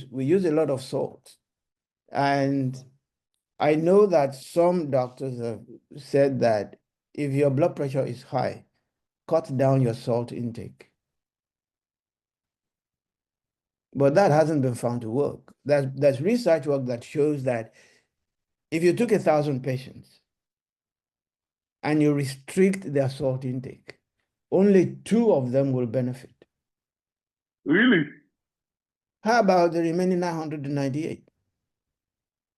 we use a lot of salt. And I know that some doctors have said that if your blood pressure is high, cut down your salt intake. But that hasn't been found to work. There's research work that shows that if you took 1,000 patients and you restrict their salt intake, only 2 of them will benefit. Really? How about the remaining 998?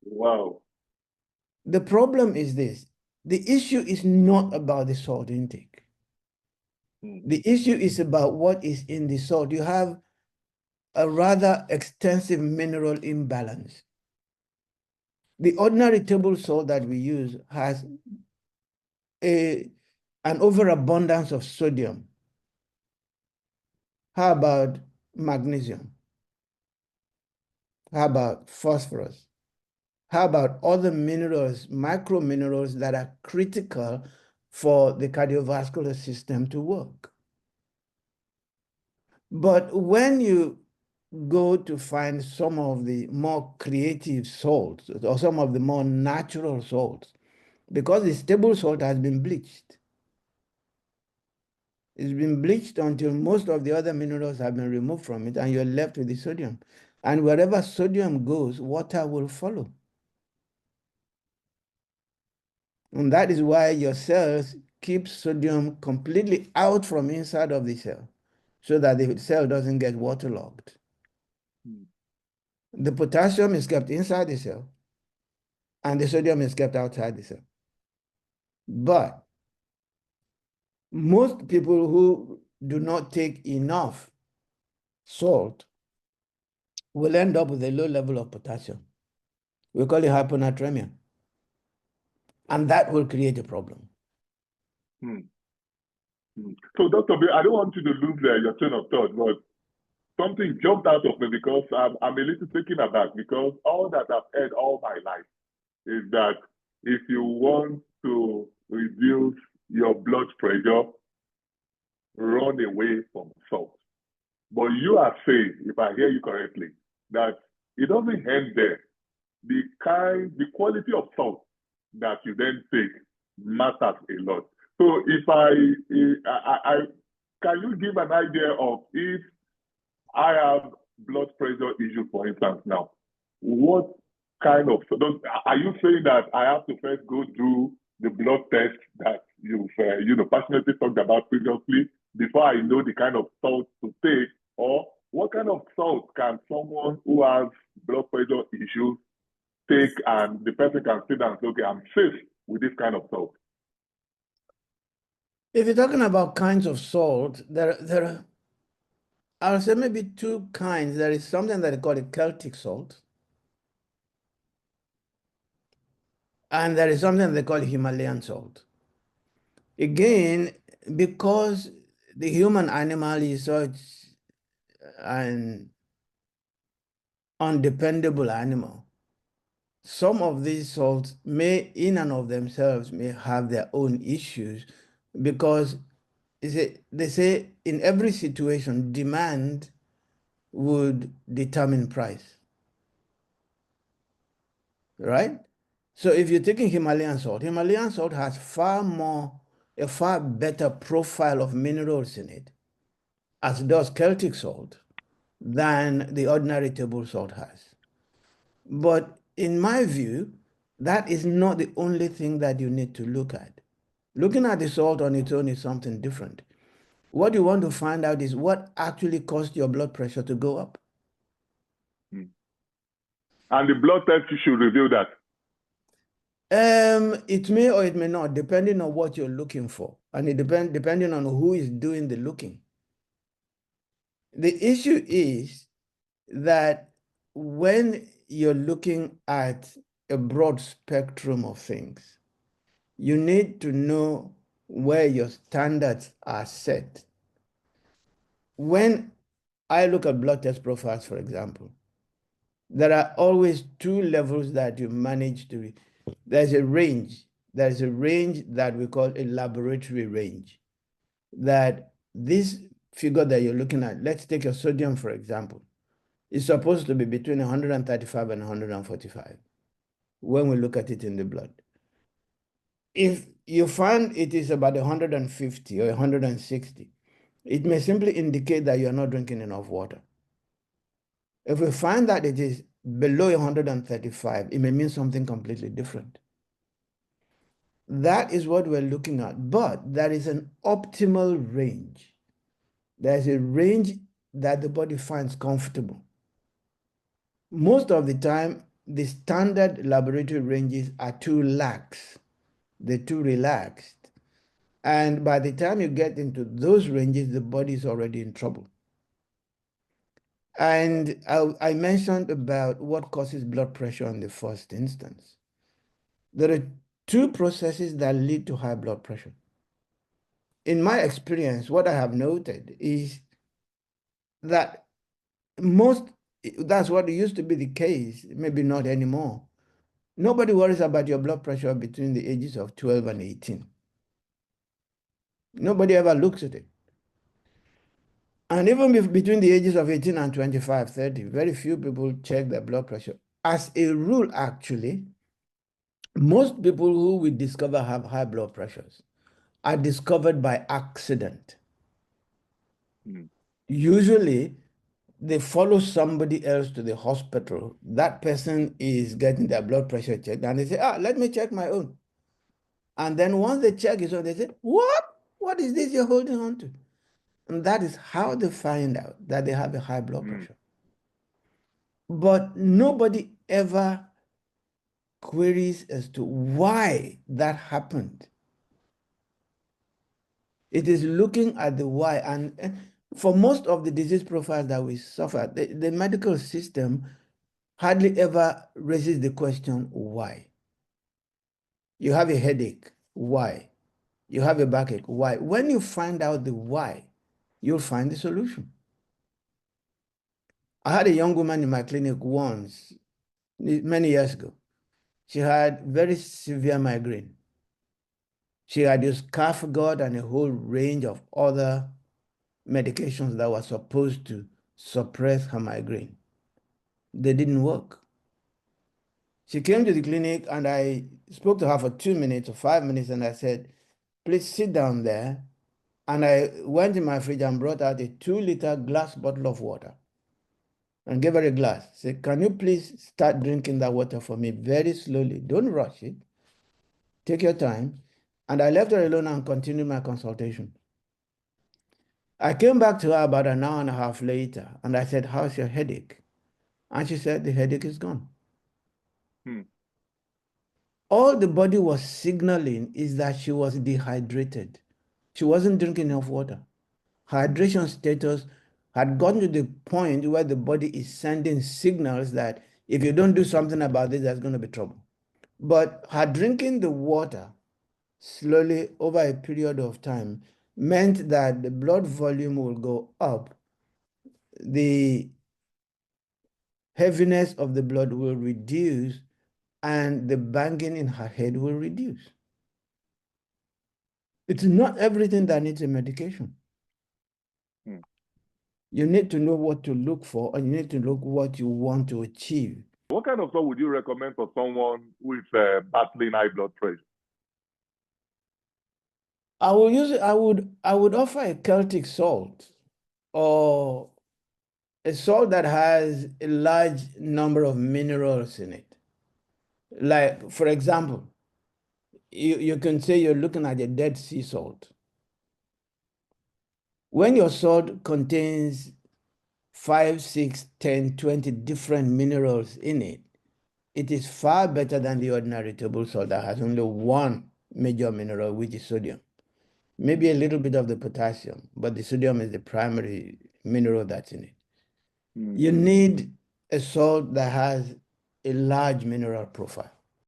Wow. The problem is this. The issue is not about the salt intake. The issue is about what is in the salt. You have a rather extensive mineral imbalance. The ordinary table salt that we use has an overabundance of sodium. How about magnesium? How about phosphorus? How about other minerals, microminerals that are critical for the cardiovascular system to work? But when you go to find some of the more creative salts or some of the more natural salts, because the table salt has been bleached. It's been bleached until most of the other minerals have been removed from it, and you're left with the sodium. And wherever sodium goes, water will follow. And that is why your cells keep sodium completely out from inside of the cell, so that the cell doesn't get waterlogged. The potassium is kept inside the cell, and the sodium is kept outside the cell. But most people who do not take enough salt will end up with a low level of potassium. We call it hyponatremia. And that will create a problem. So, Dr. B, I don't want you to lose your train of thought, but something jumped out of me because I'm a little taken aback, because all that I've heard all my life is that if you want to reduce your blood pressure, run away from salt. But you are saying, if I hear you correctly, that it doesn't end there. The quality of salt that you then take matters a lot. So if can you give an idea of, if I have blood pressure issue, for instance, now, what kind of, are you saying that I have to first go do the blood test that you've passionately talked about previously before I know the kind of salt to take? Or what kind of salt can someone who has blood pressure issues take, and the person can sit and say, okay, I'm safe with this kind of salt? If you're talking about kinds of salt, there are, I'll say maybe 2 kinds. There is something that is called a Celtic salt, and there is something they call Himalayan salt. Again, because the human animal is such an undependable animal, some of these salts may, in and of themselves, may have their own issues, because they say in every situation, demand would determine price, right? So if you're taking Himalayan salt has a far better profile of minerals in it, as does Celtic salt, than the ordinary table salt has. But in my view, that is not the only thing that you need to look at. Looking at the salt on its own is something different. What you want to find out is what actually caused your blood pressure to go up. And the blood test should reveal that. It may or it may not, depending on what you're looking for, and it depending on who is doing the looking. The issue is that when you're looking at a broad spectrum of things, you need to know where your standards are set. When I look at blood test profiles, for example, there are always 2 levels that you manage to. There's a range. There's a range that we call a laboratory range. That this figure that you're looking at, let's take your sodium, for example. is supposed to be between 135 and 145 when we look at it in the blood. If you find it is about 150 or 160, it may simply indicate that you are not drinking enough water. If we find that it is below 135, it may mean something completely different. That is what we're looking at, but there is an optimal range. There's a range that the body finds comfortable. Most of the time, the standard laboratory ranges are too lax. They're too relaxed. And by the time you get into those ranges, the body is already in trouble. And I mentioned about what causes blood pressure in the first instance. There are two processes that lead to high blood pressure. In my experience, what I have noted is that that's what used to be the case, maybe not anymore. Nobody worries about your blood pressure between the ages of 12 and 18. Nobody ever looks at it. And even between the ages of 18 and 25, 30, very few people check their blood pressure. As a rule, actually, most people who we discover have high blood pressures are discovered by accident. Usually, they follow somebody else to the hospital. That person is getting their blood pressure checked, and they say, let me check my own. And then once they check his own, they say, what? What is this you're holding on to? And that is how they find out that they have a high blood pressure. But nobody ever queries as to why that happened. It is looking at the why. And for most of the disease profiles that we suffer, the medical system hardly ever raises the question, why? You have a headache, why? You have a backache, why? When you find out the why, you'll find the solution. I had a young woman in my clinic once, many years ago. She had very severe migraine. She had used Cafgod and a whole range of other medications that were supposed to suppress her migraine. They didn't work. She came to the clinic and I spoke to her for 2 minutes or 5 minutes and I said, please sit down there. And I went in my fridge and brought out a 2-liter glass bottle of water and gave her a glass. Said, can you please start drinking that water for me very slowly? Don't rush it. Take your time. And I left her alone and continued my consultation. I came back to her about an hour and a half later and I said, how's your headache? And she said, the headache is gone. All the body was signaling is that she was dehydrated. She wasn't drinking enough water. Hydration status had gotten to the point where the body is sending signals that if you don't do something about this, there's going to be trouble. But her drinking the water slowly over a period of time meant that the blood volume will go up, the heaviness of the blood will reduce, and the banging in her head will reduce. It's not everything that needs a medication. You need to know what to look for, and you need to look what you want to achieve. What kind of stuff would you recommend for someone who is battling high blood pressure? I would offer a Celtic salt or a salt that has a large number of minerals in it. Like, for example, you can say you're looking at a Dead Sea salt. When your salt contains 5, 6, 10, 20 different minerals in it, it is far better than the ordinary table salt that has only one major mineral, which is sodium. Maybe a little bit of the potassium, but the sodium is the primary mineral that's in it. You need a salt that has a large mineral profile.